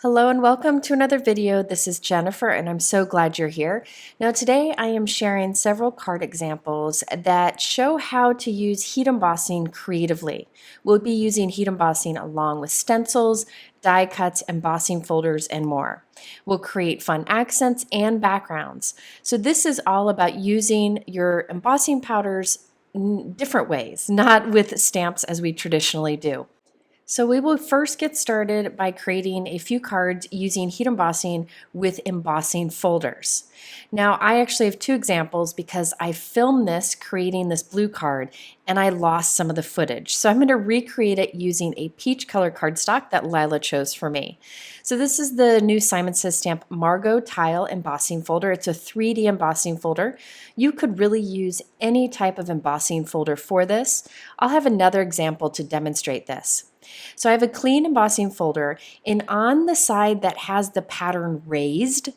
Hello and welcome to another video. This is Jennifer and I'm so glad you're here. Now today I am sharing several card examples that show how to use heat embossing creatively. We'll be using heat embossing along with stencils, die cuts, embossing folders, and more. We'll create fun accents and backgrounds. So this is all about using your embossing powders in different ways, not with stamps as we traditionally do. So we will first get started by creating a few cards using heat embossing with embossing folders. Now I actually have two examples because I filmed this creating this blue card and I lost some of the footage. So I'm going to recreate it using a peach color cardstock that Lila chose for me. So this is the new Simon Says Stamp Margot Tile Embossing Folder. It's a 3D embossing folder. You could really use any type of embossing folder for this. I'll have another example to demonstrate this. So I have a clean embossing folder, and on the side that has the pattern raised,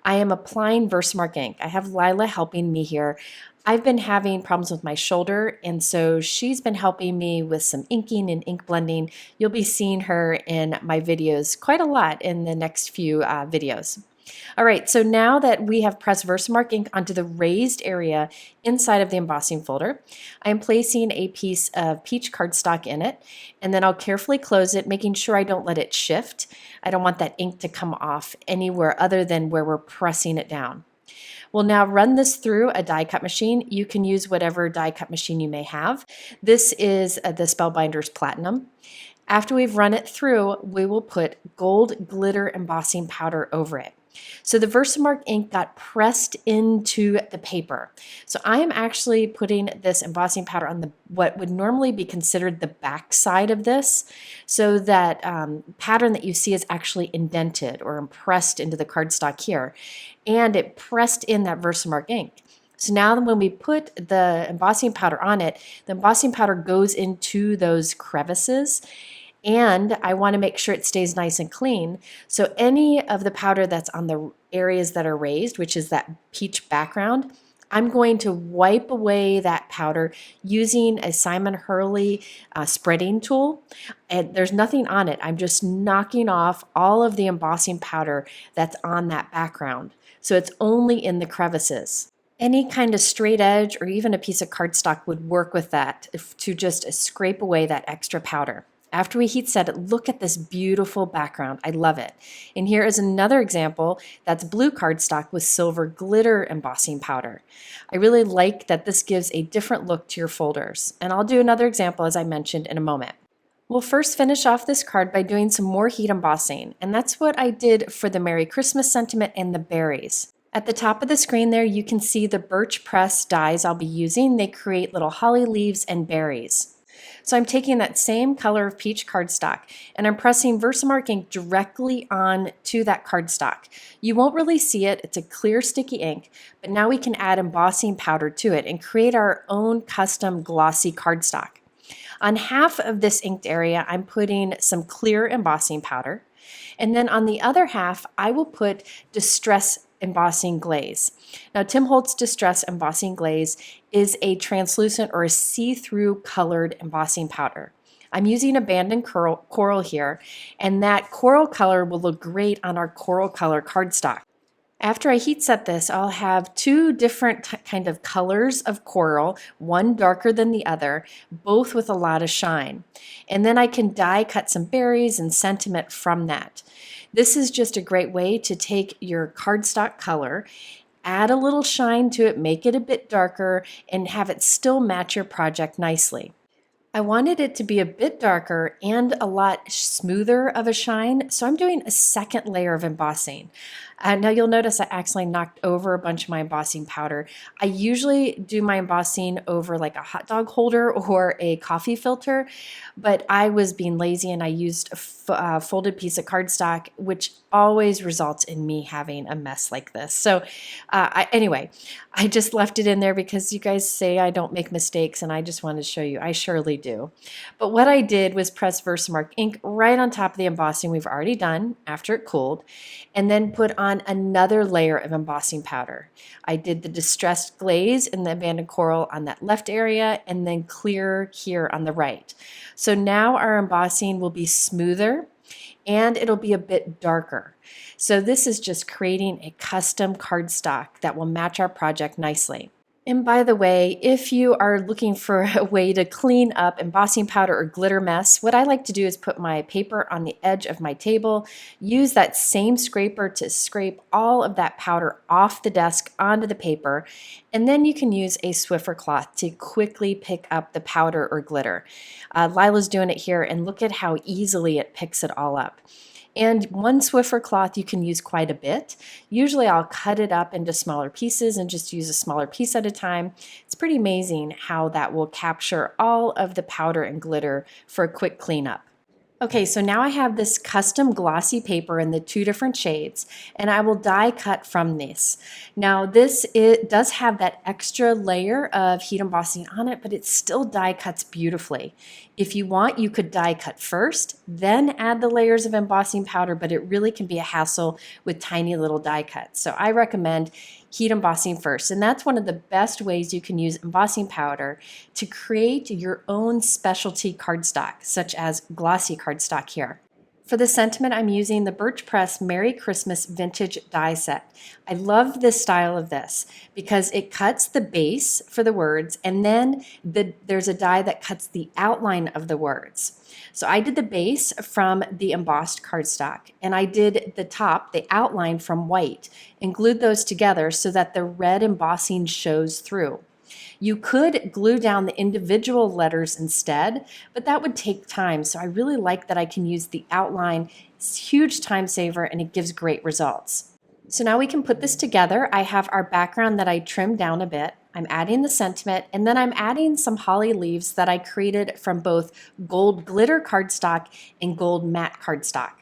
I am applying Versamark ink. I have Lila helping me here. I've been having problems with my shoulder, and so she's been helping me with some inking and ink blending. You'll be seeing her in my videos quite a lot in the next few videos. All right, so now that we have pressed Versamark ink onto the raised area inside of the embossing folder, I am placing a piece of peach cardstock in it, and then I'll carefully close it, making sure I don't let it shift. I don't want that ink to come off anywhere other than where we're pressing it down. We'll now run this through a die cut machine. You can use whatever die cut machine you may have. This is the Spellbinders Platinum. After we've run it through, we will put gold glitter embossing powder over it. So the Versamark ink got pressed into the paper. So I am actually putting this embossing powder on what would normally be considered the back side of this, so that pattern that you see is actually indented or impressed into the cardstock here, and it pressed in that Versamark ink. So now when we put the embossing powder on it, the embossing powder goes into those crevices, and I want to make sure it stays nice and clean. So any of the powder that's on the areas that are raised, which is that peach background, I'm going to wipe away that powder using a Simon Hurley spreading tool. And there's nothing on it. I'm just knocking off all of the embossing powder that's on that background. So it's only in the crevices. Any kind of straight edge or even a piece of cardstock would work with that to just scrape away that extra powder. After we heat set it, look at this beautiful background. I love it. And here is another example that's blue cardstock with silver glitter embossing powder. I really like that this gives a different look to your folders. And I'll do another example as I mentioned in a moment. We'll first finish off this card by doing some more heat embossing. And that's what I did for the Merry Christmas sentiment and the berries. At the top of the screen there, you can see the Birch press dies I'll be using. They create little holly leaves and berries. So I'm taking that same color of peach cardstock and I'm pressing Versamark ink directly on to that cardstock. You won't really see it, it's a clear sticky ink, but now we can add embossing powder to it and create our own custom glossy cardstock. On half of this inked area, I'm putting some clear embossing powder, and then on the other half, I will put Distress Embossing Glaze. Now, Tim Holtz Distress Embossing Glaze is a translucent or a see-through colored embossing powder. I'm using Abandoned Coral here, and that coral color will look great on our coral color cardstock. After I heat set this, I'll have two different kind of colors of coral, one darker than the other, both with a lot of shine. And then I can die cut some berries and sentiment from that. This is just a great way to take your cardstock color, add a little shine to it, make it a bit darker, and have it still match your project nicely. I wanted it to be a bit darker and a lot smoother of a shine, so I'm doing a second layer of embossing. Now you'll notice I accidentally knocked over a bunch of my embossing powder. I usually do my embossing over like a hot dog holder or a coffee filter, but I was being lazy and I used a folded piece of cardstock, which always results in me having a mess like this. So anyway, I just left it in there because you guys say I don't make mistakes, and I just wanted to show you I surely do. But what I did was press Versamark ink right on top of the embossing we've already done after it cooled, and then put on another layer of embossing powder. I did the Distressed Glaze and the Abandoned Coral on that left area, and then clear here on the right. So now our embossing will be smoother and it'll be a bit darker. So this is just creating a custom cardstock that will match our project nicely. And by the way, if you are looking for a way to clean up embossing powder or glitter mess, what I like to do is put my paper on the edge of my table, use that same scraper to scrape all of that powder off the desk onto the paper, and then you can use a Swiffer cloth to quickly pick up the powder or glitter. Lila's doing it here, and look at how easily it picks it all up. And one Swiffer cloth you can use quite a bit. Usually I'll cut it up into smaller pieces and just use a smaller piece at a time. It's pretty amazing how that will capture all of the powder and glitter for a quick cleanup. Okay, so now I have this custom glossy paper in the 2 different shades, and I will die cut from this. Now it does have that extra layer of heat embossing on it, but it still die cuts beautifully. If you want, you could die cut first, then add the layers of embossing powder, but it really can be a hassle with tiny little die cuts. So I recommend heat embossing first, and that's one of the best ways you can use embossing powder to create your own specialty cardstock, such as glossy cardstock here. For the sentiment, I'm using the Birch Press Merry Christmas Vintage Die Set. I love this style of this because it cuts the base for the words, and then there's a die that cuts the outline of the words. So I did the base from the embossed cardstock, and I did the top, the outline, from white, and glued those together so that the red embossing shows through. You could glue down the individual letters instead, but that would take time. So I really like that I can use the outline. It's a huge time saver and it gives great results. So now we can put this together. I have our background that I trimmed down a bit. I'm adding the sentiment, and then I'm adding some holly leaves that I created from both gold glitter cardstock and gold matte cardstock.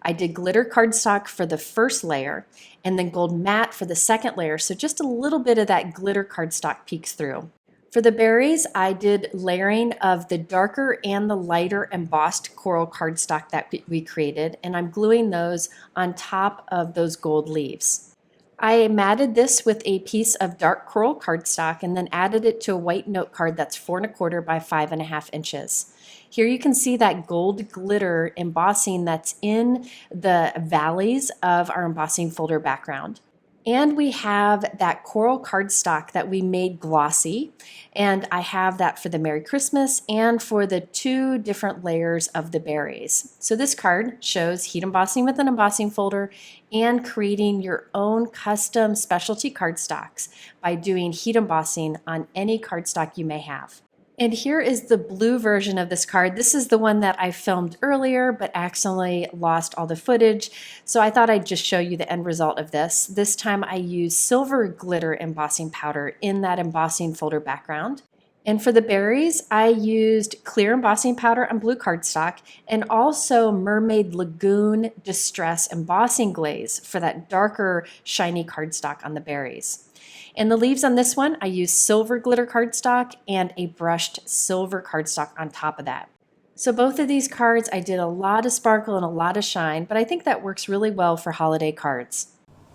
I did glitter cardstock for the first layer and then gold matte for the second layer, so just a little bit of that glitter cardstock peeks through. For the berries, I did layering of the darker and the lighter embossed coral cardstock that we created, and I'm gluing those on top of those gold leaves. I matted this with a piece of dark coral cardstock and then added it to a white note card that's 4 1/4 by 5.5 inches. Here you can see that gold glitter embossing that's in the valleys of our embossing folder background. And we have that coral cardstock that we made glossy, and I have that for the Merry Christmas and for the 2 different layers of the berries. So this card shows heat embossing with an embossing folder and creating your own custom specialty cardstocks by doing heat embossing on any cardstock you may have. And here is the blue version of this card. This is the one that I filmed earlier but accidentally lost all the footage, so I thought I'd just show you the end result of this. This time I used silver glitter embossing powder in that embossing folder background. And for the berries, I used clear embossing powder on blue cardstock and also Mermaid Lagoon Distress embossing glaze for that darker, shiny cardstock on the berries. And the leaves on this one, I used silver glitter cardstock and a brushed silver cardstock on top of that. So both of these cards, I did a lot of sparkle and a lot of shine, but I think that works really well for holiday cards.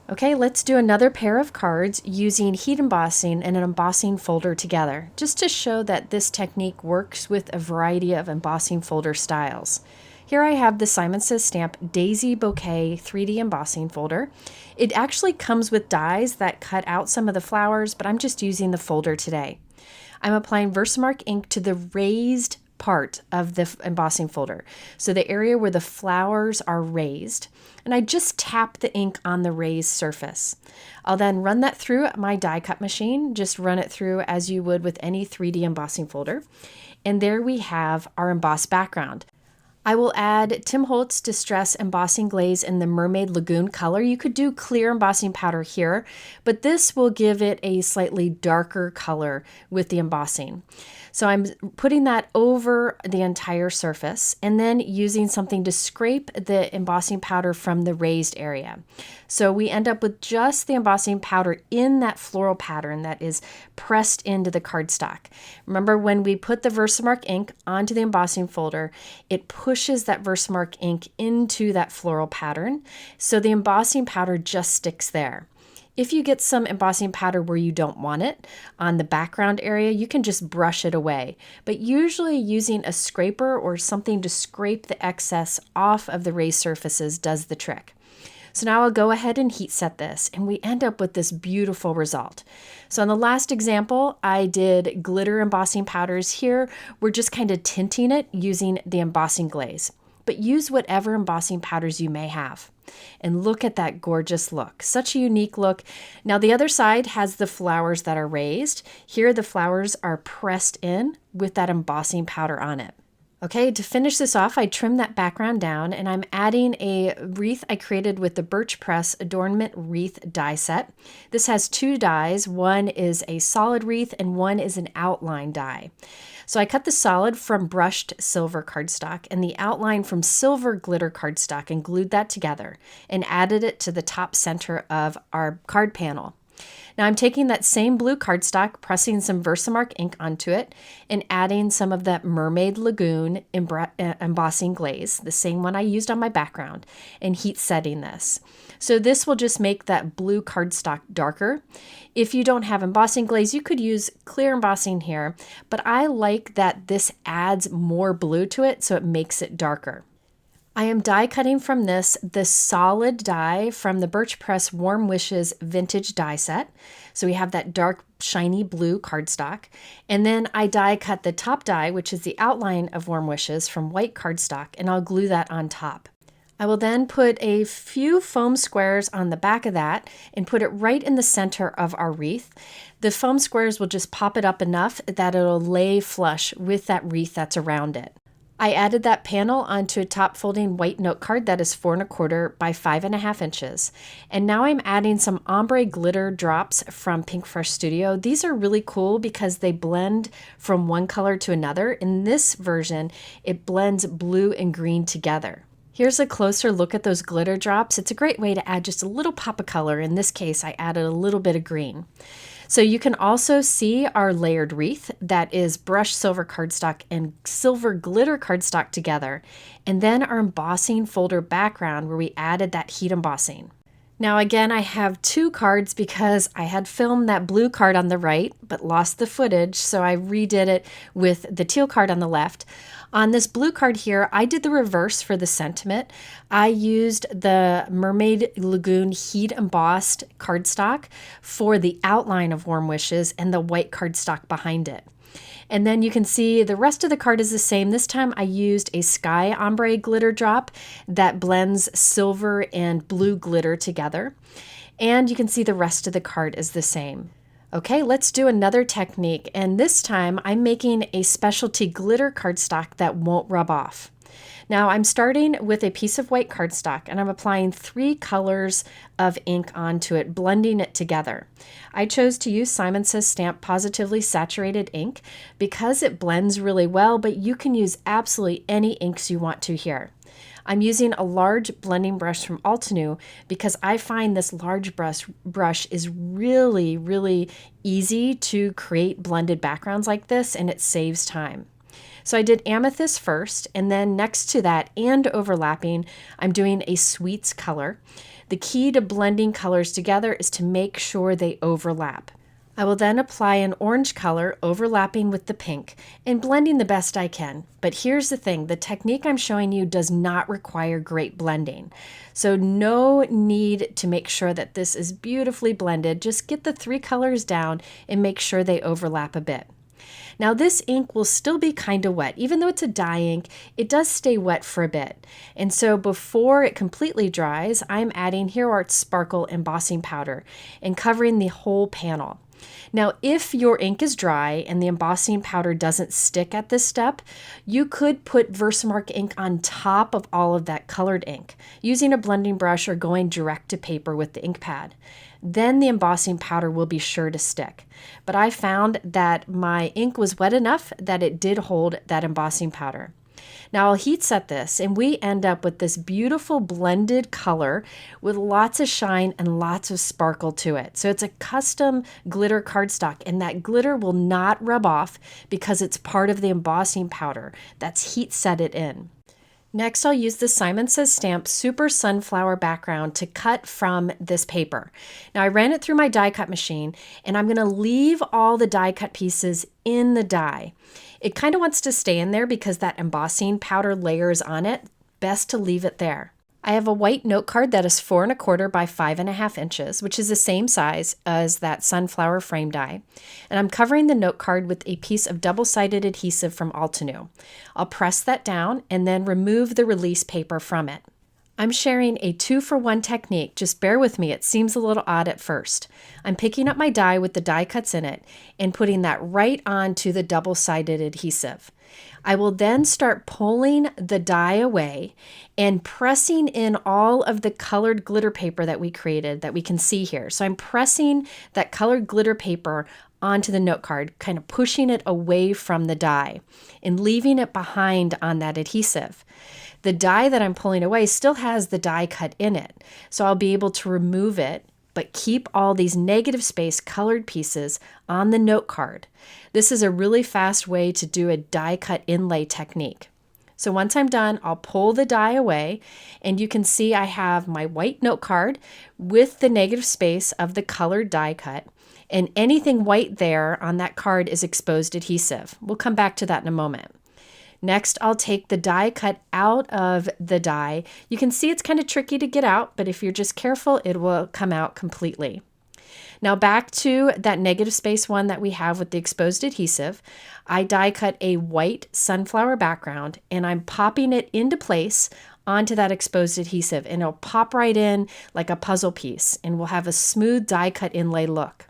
Okay, let's do another pair of cards using heat embossing and an embossing folder together, just to show that this technique works with a variety of embossing folder styles. Here I have the Simon Says Stamp Daisy Bouquet 3D embossing folder. It actually comes with dies that cut out some of the flowers, but I'm just using the folder today. I'm applying Versamark ink to the raised part of the embossing folder, so the area where the flowers are raised, and I just tap the ink on the raised surface. I'll then run that through my die cut machine, just run it through as you would with any 3D embossing folder, and there we have our embossed background. I will add Tim Holtz Distress Embossing Glaze in the Mermaid Lagoon color. You could do clear embossing powder here, but this will give it a slightly darker color with the embossing. So I'm putting that over the entire surface and then using something to scrape the embossing powder from the raised area. So we end up with just the embossing powder in that floral pattern that is pressed into the cardstock. Remember, when we put the Versamark ink onto the embossing folder, it pushes that Versamark ink into that floral pattern, so the embossing powder just sticks there. If you get some embossing powder where you don't want it on the background area, you can just brush it away. But usually using a scraper or something to scrape the excess off of the raised surfaces does the trick. So now I'll go ahead and heat set this, and we end up with this beautiful result. So on the last example, I did glitter embossing powders. Here, we're just kind of tinting it using the embossing glaze. But use whatever embossing powders you may have. And look at that gorgeous look. Such a unique look. Now the other side has the flowers that are raised. Here the flowers are pressed in with that embossing powder on it. Okay, to finish this off, I trimmed that background down and I'm adding a wreath I created with the Birch Press Adornment Wreath die set. This has 2 dies. One is a solid wreath and one is an outline die. So I cut the solid from brushed silver cardstock and the outline from silver glitter cardstock and glued that together and added it to the top center of our card panel. Now I'm taking that same blue cardstock, pressing some Versamark ink onto it, and adding some of that Mermaid Lagoon embossing glaze, the same one I used on my background, and heat setting this. So this will just make that blue cardstock darker. If you don't have embossing glaze, you could use clear embossing here, but I like that this adds more blue to it, so it makes it darker. I am die cutting from this the solid die from the Birch Press Warm Wishes Vintage die set. So we have that dark shiny blue cardstock. And then I die cut the top die, which is the outline of Warm Wishes, from white cardstock, and I'll glue that on top. I will then put a few foam squares on the back of that and put it right in the center of our wreath. The foam squares will just pop it up enough that it'll lay flush with that wreath that's around it. I added that panel onto a top folding white note card that is 4 1/4 by 5.5 inches. And now I'm adding some ombre glitter drops from Pinkfresh Studio. These are really cool because they blend from one color to another. In this version, it blends blue and green together. Here's a closer look at those glitter drops. It's a great way to add just a little pop of color. In this case, I added a little bit of green. So you can also see our layered wreath that is brushed silver cardstock and silver glitter cardstock together, and then our embossing folder background where we added that heat embossing. Now again, I have 2 cards because I had filmed that blue card on the right but lost the footage, so I redid it with the teal card on the left. On this blue card here, I did the reverse for the sentiment. I used the Mermaid Lagoon heat embossed cardstock for the outline of Warm Wishes and the white cardstock behind it. And then you can see the rest of the card is the same. This time I used a sky ombre glitter drop that blends silver and blue glitter together. And you can see the rest of the card is the same. Okay, let's do another technique, and this time I'm making a specialty glitter cardstock that won't rub off. Now I'm starting with a piece of white cardstock and I'm applying 3 colors of ink onto it, blending it together. I chose to use Simon Says Stamp Pawsitively Saturated ink because it blends really well, but you can use absolutely any inks you want to here. I'm using a large blending brush from Altenew because I find this large brush is really easy to create blended backgrounds like this, and it saves time. So I did Amethyst first, and then next to that and overlapping, I'm doing a Sweets color. The key to blending colors together is to make sure they overlap. I will then apply an orange color overlapping with the pink and blending the best I can. But here's the thing, the technique I'm showing you does not require great blending. So no need to make sure that this is beautifully blended. Just get the 3 colors down and make sure they overlap a bit. Now this ink will still be kind of wet. Even though it's a dye ink, it does stay wet for a bit. And so before it completely dries, I'm adding Hero Art Sparkle embossing powder and covering the whole panel. Now, if your ink is dry and the embossing powder doesn't stick at this step, you could put Versamark ink on top of all of that colored ink, using a blending brush or going direct to paper with the ink pad. Then the embossing powder will be sure to stick. But I found that my ink was wet enough that it did hold that embossing powder. Now I'll heat set this and we end up with this beautiful blended color with lots of shine and lots of sparkle to it. So it's a custom glitter cardstock, and that glitter will not rub off because it's part of the embossing powder that's heat set it in. Next, I'll use the Simon Says Stamp Super Sunflower background to cut from this paper. Now, I ran it through my die cut machine, and I'm going to leave all the die cut pieces in the die. It kind of wants to stay in there because that embossing powder layers on it. Best to leave it there. I have a white note card that is 4 1/4 by 5.5 inches, which is the same size as that sunflower frame die. And I'm covering the note card with a piece of double-sided adhesive from Altenew. I'll press that down and then remove the release paper from it. I'm sharing a 2-for-1 technique. Just bear with me, it seems a little odd at first. I'm picking up my die with the die cuts in it and putting that right onto the double-sided adhesive. I will then start pulling the die away and pressing in all of the colored glitter paper that we created that we can see here. So I'm pressing that colored glitter paper onto the note card, kind of pushing it away from the die and leaving it behind on that adhesive. The die that I'm pulling away still has the die cut in it, so I'll be able to remove it but keep all these negative space colored pieces on the note card. This is a really fast way to do a die cut inlay technique. So once I'm done, I'll pull the die away, and you can see I have my white note card with the negative space of the colored die cut, and anything white there on that card is exposed adhesive. We'll come back to that in a moment. Next, I'll take the die cut out of the die. You can see it's kind of tricky to get out, but if you're just careful, it will come out completely. Now back to that negative space one that we have with the exposed adhesive. I die cut a white sunflower background, and I'm popping it into place onto that exposed adhesive, and it'll pop right in like a puzzle piece, and we'll have a smooth die cut inlay look.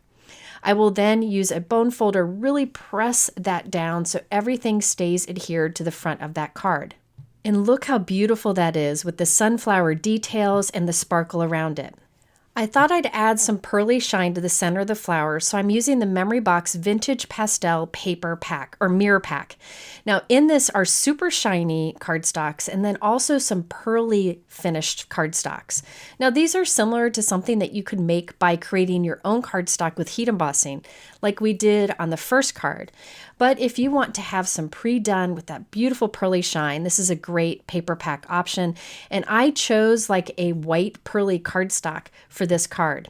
I will then use a bone folder, really press that down so everything stays adhered to the front of that card. And look how beautiful that is with the sunflower details and the sparkle around it. I thought I'd add some pearly shine to the center of the flower, so I'm using the Memory Box Vintage Pastel Paper Pack, or Mirror Pack. Now in this are super shiny cardstocks and then also some pearly finished cardstocks. Now these are similar to something that you could make by creating your own cardstock with heat embossing, like we did on the first card. But if you want to have some pre-done with that beautiful pearly shine, this is a great paper pack option. And I chose like a white pearly cardstock for this card.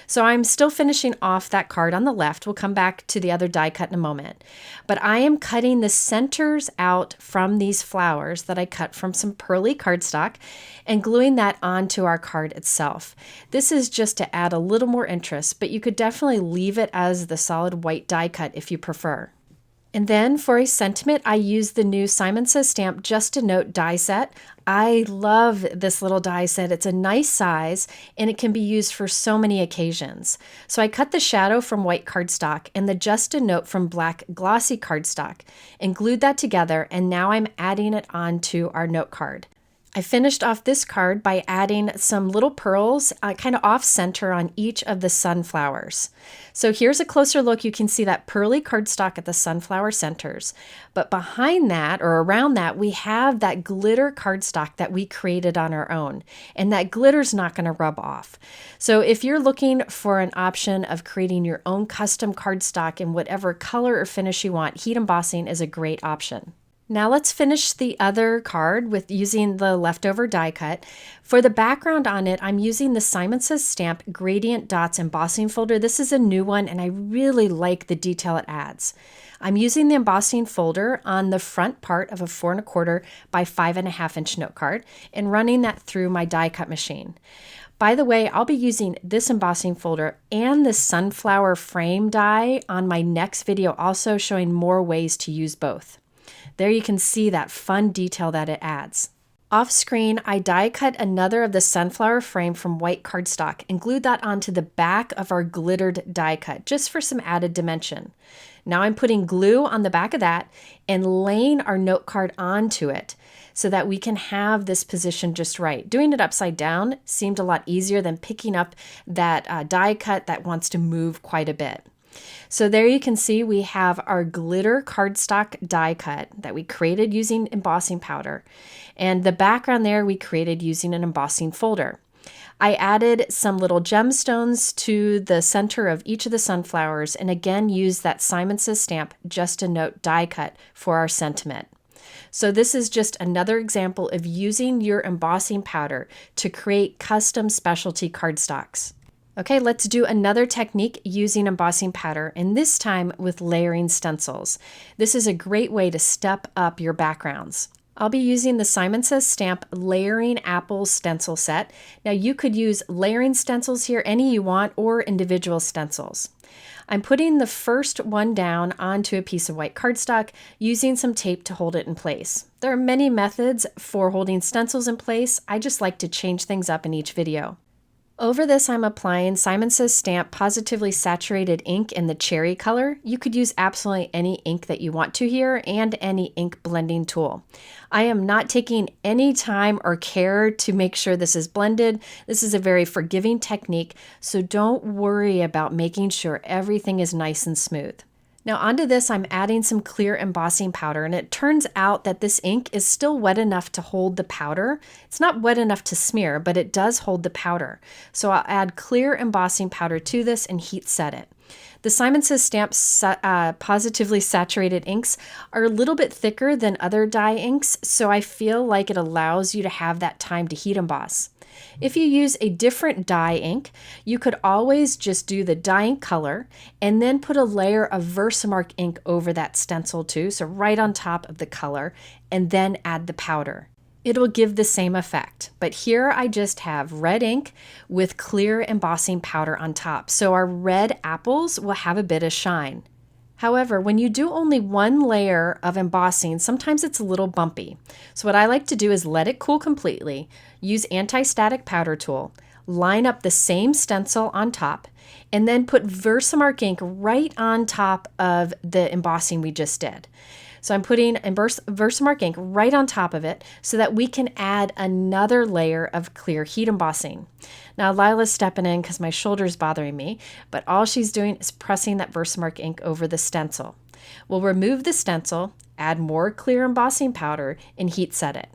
So I'm still finishing off that card on the left. We'll come back to the other die cut in a moment. But I am cutting the centers out from these flowers that I cut from some pearly cardstock and gluing that onto our card itself. This is just to add a little more interest, but you could definitely leave it as the solid white die cut if you prefer. And then for a sentiment, I used the new Simon Says Stamp Just a Note die set. I love this little die set. It's a nice size and it can be used for so many occasions. So I cut the shadow from white cardstock and the Just a Note from black glossy cardstock and glued that together, and now I'm adding it onto our note card. I finished off this card by adding some little pearls kind of off center on each of the sunflowers. So here's a closer look. You can see that pearly cardstock at the sunflower centers. But behind that, or around that, we have that glitter cardstock that we created on our own. And that glitter's not going to rub off. So if you're looking for an option of creating your own custom cardstock in whatever color or finish you want, heat embossing is a great option. Now let's finish the other card with using the leftover die cut. For the background on it, I'm using the Simon Says Stamp Gradient Dots embossing folder. This is a new one and I really like the detail it adds. I'm using the embossing folder on the front part of a 4 1/4 by 5.5 inch note card and running that through my die cut machine. By the way, I'll be using this embossing folder and the sunflower frame die on my next video, also showing more ways to use both. There you can see that fun detail that it adds. Off screen, I die cut another of the sunflower frame from white cardstock and glued that onto the back of our glittered die cut, just for some added dimension. Now I'm putting glue on the back of that and laying our note card onto it so that we can have this position just right. Doing it upside down seemed a lot easier than picking up that die cut that wants to move quite a bit. So there you can see we have our glitter cardstock die cut that we created using embossing powder. And the background there we created using an embossing folder. I added some little gemstones to the center of each of the sunflowers and again used that Simon Says Stamp Just a Note die cut for our sentiment. So this is just another example of using your embossing powder to create custom specialty cardstocks. Okay, let's do another technique using embossing powder, and this time with layering stencils. This is a great way to step up your backgrounds. I'll be using the Simon Says Stamp Layering Apples stencil set. Now you could use layering stencils here, any you want, or individual stencils. I'm putting the first one down onto a piece of white cardstock using some tape to hold it in place. There are many methods for holding stencils in place. I just like to change things up in each video. Over this, I'm applying Simon Says Stamp Positively Saturated ink in the cherry color. You could use absolutely any ink that you want to here and any ink blending tool. I am not taking any time or care to make sure this is blended. This is a very forgiving technique, so don't worry about making sure everything is nice and smooth. Now onto this, I'm adding some clear embossing powder, and it turns out that this ink is still wet enough to hold the powder. It's not wet enough to smear, but it does hold the powder. So I'll add clear embossing powder to this and heat set it. The Simon Says Stamp Positively Saturated inks are a little bit thicker than other dye inks, so I feel like it allows you to have that time to heat emboss. If you use a different dye ink, you could always just do the dye ink color and then put a layer of Versamark ink over that stencil too, so right on top of the color, and then add the powder. It will give the same effect, but here I just have red ink with clear embossing powder on top, so our red apples will have a bit of shine. However, when you do only one layer of embossing, sometimes it's a little bumpy. So what I like to do is let it cool completely, use anti-static powder tool, line up the same stencil on top, and then put Versamark ink right on top of the embossing we just did. So I'm putting Versamark ink right on top of it so that we can add another layer of clear heat embossing. Now Lila's stepping in because my shoulder's bothering me, but all she's doing is pressing that Versamark ink over the stencil. We'll remove the stencil, add more clear embossing powder, and heat set it.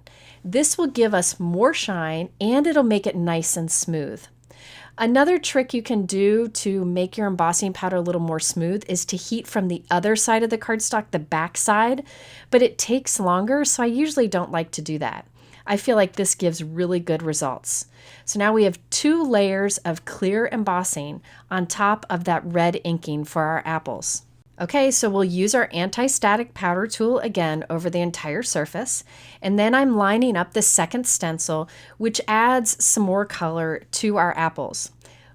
This will give us more shine and it'll make it nice and smooth. Another trick you can do to make your embossing powder a little more smooth is to heat from the other side of the cardstock, the back side, but it takes longer, so I usually don't like to do that. I feel like this gives really good results. So now we have 2 layers of clear embossing on top of that red inking for our apples. Okay, so we'll use our anti-static powder tool again over the entire surface, and then I'm lining up the second stencil, which adds some more color to our apples.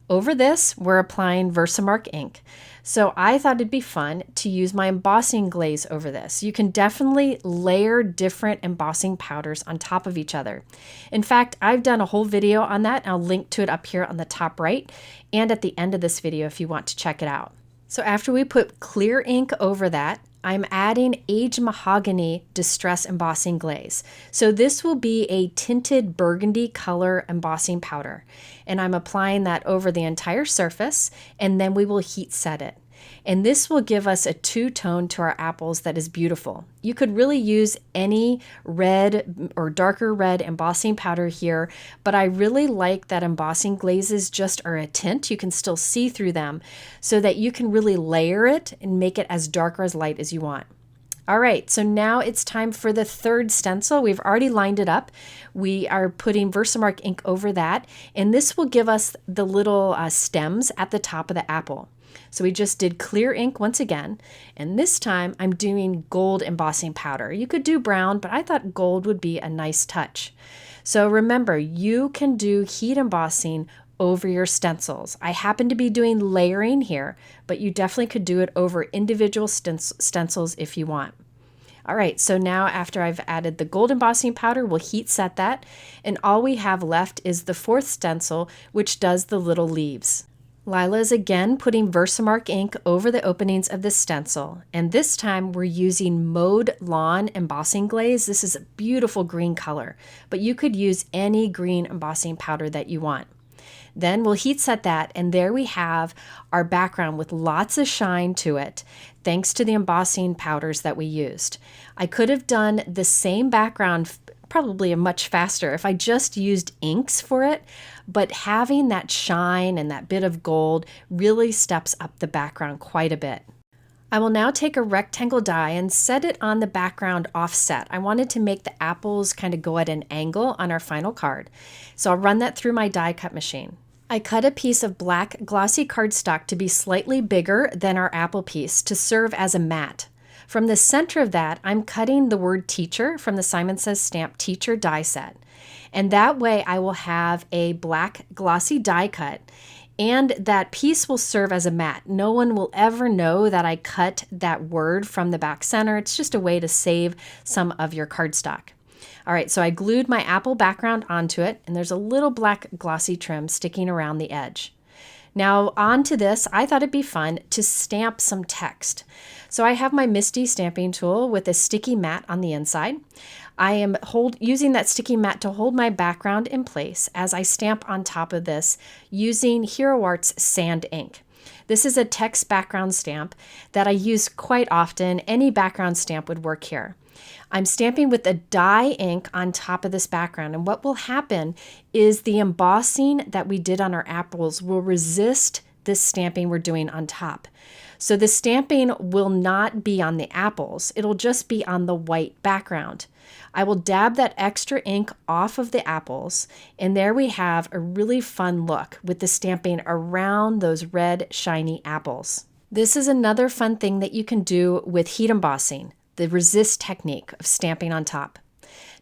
Over this, we're applying Versamark ink. So I thought it'd be fun to use my embossing glaze over this. You can definitely layer different embossing powders on top of each other. In fact, I've done a whole video on that, and I'll link to it up here on the top right and at the end of this video if you want to check it out. So after we put clear ink over that, I'm adding Aged Mahogany Distress Embossing Glaze. So this will be a tinted burgundy color embossing powder. And I'm applying that over the entire surface, and then we will heat set it. And this will give us a two-tone to our apples that is beautiful. You could really use any red or darker red embossing powder here, but I really like that embossing glazes just are a tint. You can still see through them so that you can really layer it and make it as dark or as light as you want. All right, so now it's time for the third stencil. We've already lined it up. We are putting Versamark ink over that, and this will give us the little stems at the top of the apple. So we just did clear ink once again, and this time I'm doing gold embossing powder. You could do brown, but I thought gold would be a nice touch. So remember, you can do heat embossing over your stencils. I happen to be doing layering here, but you definitely could do it over individual stencils if you want. All right, so now after I've added the gold embossing powder, we'll heat set that, and all we have left is the fourth stencil, which does the little leaves. Lila is again putting Versamark ink over the openings of the stencil, and this time we're using Mode Lawn Embossing Glaze. This is a beautiful green color, but you could use any green embossing powder that you want. Then we'll heat set that, and there we have our background with lots of shine to it, thanks to the embossing powders that we used. I could have done the same background probably much faster if I just used inks for it, but having that shine and that bit of gold really steps up the background quite a bit. I will now take a rectangle die and set it on the background offset. I wanted to make the apples kind of go at an angle on our final card. So I'll run that through my die cut machine. I cut a piece of black glossy cardstock to be slightly bigger than our apple piece to serve as a mat. From the center of that, I'm cutting the word teacher from the Simon Says Stamp teacher die set. And that way I will have a black glossy die cut, and that piece will serve as a mat. No one will ever know that I cut that word from the back center. It's just a way to save some of your cardstock. All right, so I glued my apple background onto it, and there's a little black glossy trim sticking around the edge. Now onto this, I thought it'd be fun to stamp some text. So I have my MISTI stamping tool with a sticky mat on the inside. I am using that sticky mat to hold my background in place as I stamp on top of this using Hero Art's sand ink. This is a text background stamp that I use quite often. Any background stamp would work here. I'm stamping with a dye ink on top of this background, and what will happen is the embossing that we did on our apples will resist this stamping we're doing on top. So the stamping will not be on the apples, it'll just be on the white background. I will dab that extra ink off of the apples, and there we have a really fun look with the stamping around those red shiny apples. This is another fun thing that you can do with heat embossing, the resist technique of stamping on top.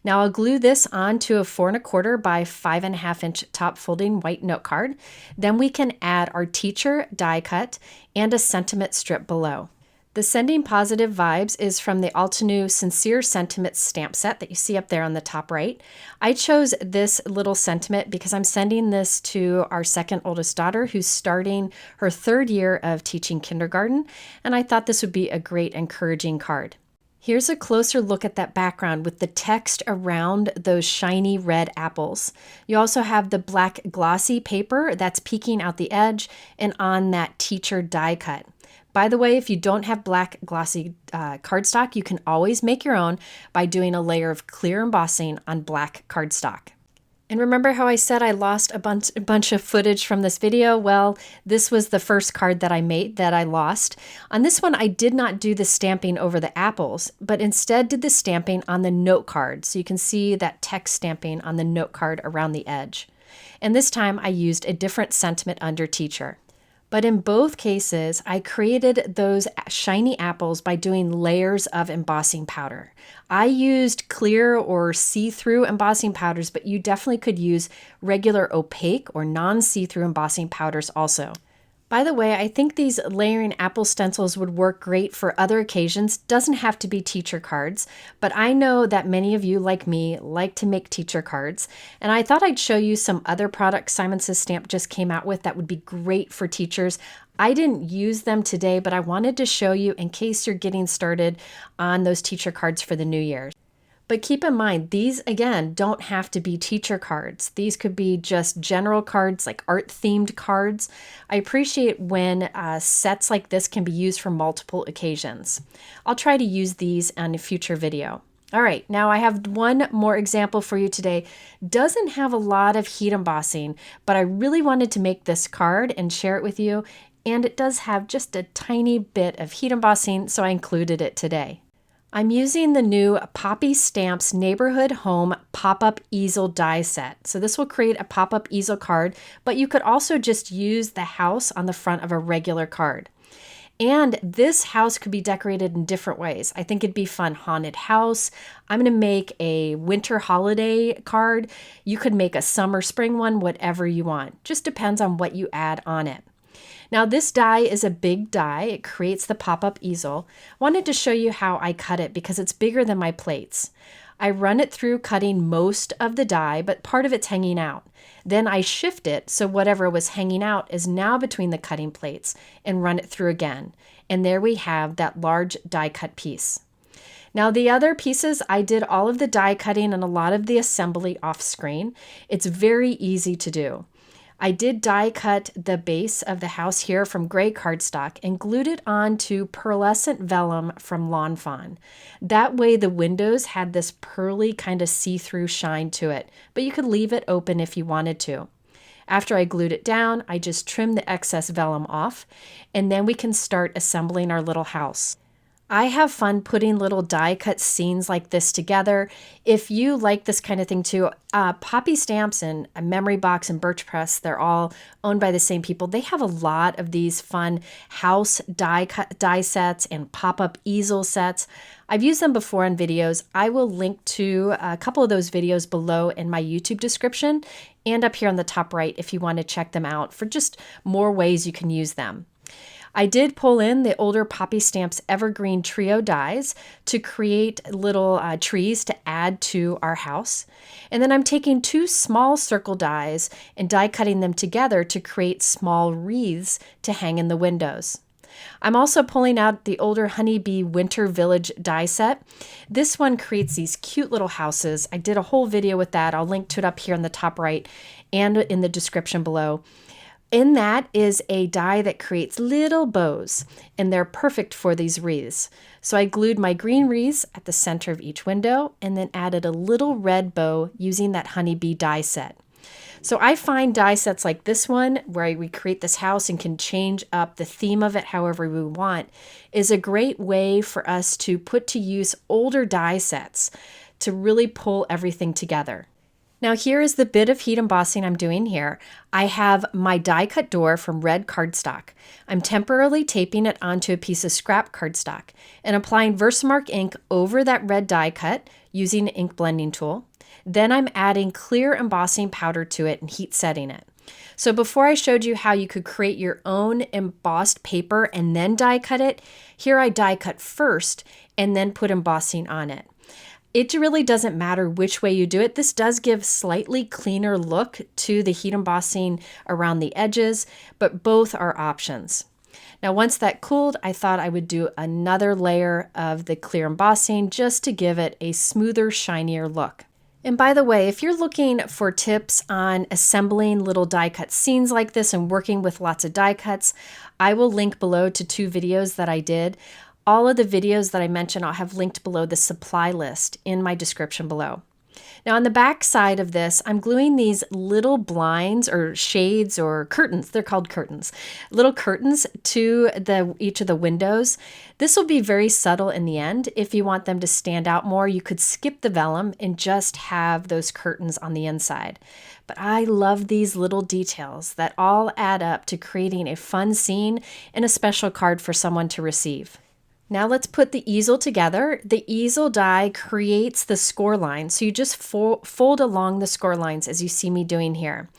Now I'll glue this onto a 4 1/4 by 5.5 inch top folding white note card. Then we can add our teacher die cut and a sentiment strip below. The Sending Positive Vibes is from the Altenew Sincere Sentiments stamp set that you see up there on the top right. I chose this little sentiment because I'm sending this to our second oldest daughter who's starting her 3rd year of teaching kindergarten, and I thought this would be a great encouraging card. Here's a closer look at that background with the text around those shiny red apples. You also have the black glossy paper that's peeking out the edge and on that teacher die cut. By the way, if you don't have black glossy cardstock, you can always make your own by doing a layer of clear embossing on black cardstock. And remember how I said I lost a bunch of footage from this video? Well, this was the first card that I made that I lost. On this one, I did not do the stamping over the apples, but instead did the stamping on the note card. So you can see that text stamping on the note card around the edge. And this time I used a different sentiment under teacher. But in both cases, I created those shiny apples by doing layers of embossing powder. I used clear or see-through embossing powders, but you definitely could use regular opaque or non-see-through embossing powders also. By the way, I think these layering apple stencils would work great for other occasions. Doesn't have to be teacher cards, but I know that many of you, like me, like to make teacher cards. And I thought I'd show you some other products Simon Says Stamp just came out with that would be great for teachers. I didn't use them today, but I wanted to show you in case you're getting started on those teacher cards for the new year. But keep in mind, these, again, don't have to be teacher cards. These could be just general cards, like art-themed cards. I appreciate when sets like this can be used for multiple occasions. I'll try to use these in a future video. All right, now I have one more example for you today. Doesn't have a lot of heat embossing, but I really wanted to make this card and share it with you. And it does have just a tiny bit of heat embossing, so I included it today. I'm using the new Poppy Stamps Neighborhood Home Pop-Up Easel die set. So this will create a pop-up easel card, but you could also just use the house on the front of a regular card. And this house could be decorated in different ways. I think it'd be fun. Haunted house. I'm going to make a winter holiday card. You could make a summer, spring one, whatever you want. Just depends on what you add on it. Now this die is a big die. It creates the pop-up easel. Wanted to show you how I cut it because it's bigger than my plates. I run it through cutting most of the die, but part of it's hanging out. Then I shift it so whatever was hanging out is now between the cutting plates and run it through again. And there we have that large die cut piece. Now the other pieces, I did all of the die cutting and a lot of the assembly off screen. It's very easy to do. I did die cut the base of the house here from gray cardstock and glued it onto pearlescent vellum from Lawn Fawn. That way the windows had this pearly kind of see-through shine to it, but you could leave it open if you wanted to. After I glued it down, I just trimmed the excess vellum off, and then we can start assembling our little house. I have fun putting little die cut scenes like this together. If you like this kind of thing too, Poppy Stamps and Memory Box and Birch Press, they're all owned by the same people. They have a lot of these fun house die sets and pop-up easel sets. I've used them before in videos. I will link to a couple of those videos below in my YouTube description and up here on the top right if you want to check them out for just more ways you can use them. I did pull in the older Poppy Stamps Evergreen Trio dies to create little trees to add to our house. And then I'm taking 2 small circle dies and die cutting them together to create small wreaths to hang in the windows. I'm also pulling out the older Honeybee Winter Village die set. This one creates these cute little houses. I did a whole video with that. I'll link to it up here on the top right and in the description below. In that is a die that creates little bows, and they're perfect for these wreaths. So I glued my green wreaths at the center of each window and then added a little red bow using that Honeybee die set. So I find die sets like this one, where we create this house and can change up the theme of it however we want, is a great way for us to put to use older die sets to really pull everything together. Now here is the bit of heat embossing I'm doing here. I have my die cut door from red cardstock. I'm temporarily taping it onto a piece of scrap cardstock and applying Versamark ink over that red die cut using an ink blending tool. Then I'm adding clear embossing powder to it and heat setting it. So before I showed you how you could create your own embossed paper and then die cut it, here I die cut first and then put embossing on it. It really doesn't matter which way you do it. This does give slightly cleaner look to the heat embossing around the edges, but both are options. Now, once that cooled, I thought I would do another layer of the clear embossing just to give it a smoother, shinier look. And by the way, if you're looking for tips on assembling little die cut scenes like this and working with lots of die cuts, I will link below to 2 videos that I did. All of the videos that I mentioned I'll have linked below the supply list in my description below. Now on the back side of this, I'm gluing these little blinds or shades or curtains. They're called curtains. Little curtains to each of the windows. This will be very subtle in the end. If you want them to stand out more, you could skip the vellum and just have those curtains on the inside. But I love these little details that all add up to creating a fun scene and a special card for someone to receive. Now let's put the easel together. The easel die creates the score line, so you just fold along the score lines as you see me doing here.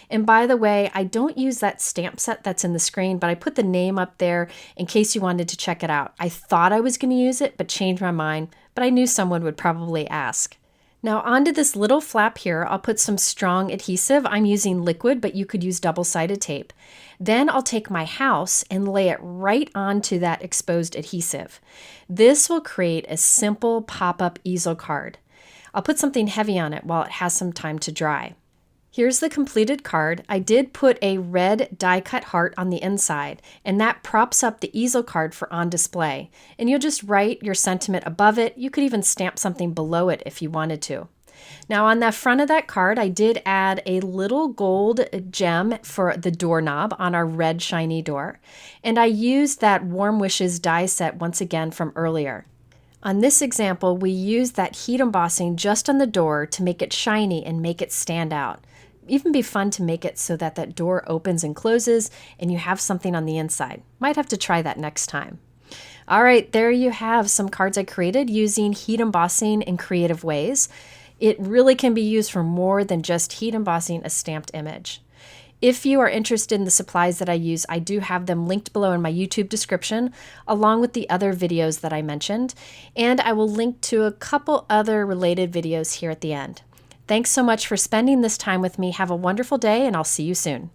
And by the way, I don't use that stamp set that's in the screen, but I put the name up there in case you wanted to check it out. I thought I was going to use it, but changed my mind, but I knew someone would probably ask. Now onto this little flap here, I'll put some strong adhesive. I'm using liquid, but you could use double-sided tape. Then I'll take my house and lay it right onto that exposed adhesive. This will create a simple pop-up easel card. I'll put something heavy on it while it has some time to dry. Here's the completed card. I did put a red die cut heart on the inside, and that props up the easel card for on display. And you'll just write your sentiment above it. You could even stamp something below it if you wanted to. Now on the front of that card, I did add a little gold gem for the doorknob on our red shiny door. And I used that Warm Wishes die set once again from earlier. On this example, we used that heat embossing just on the door to make it shiny and make it stand out. Even be fun to make it so that that door opens and closes and you have something on the inside. Might have to try that next time. All right, there you have some cards I created using heat embossing in creative ways. It really can be used for more than just heat embossing a stamped image. If you are interested in the supplies that I use, I do have them linked below in my YouTube description, along with the other videos that I mentioned, and I will link to a couple other related videos here at the end. Thanks so much for spending this time with me. Have a wonderful day, and I'll see you soon.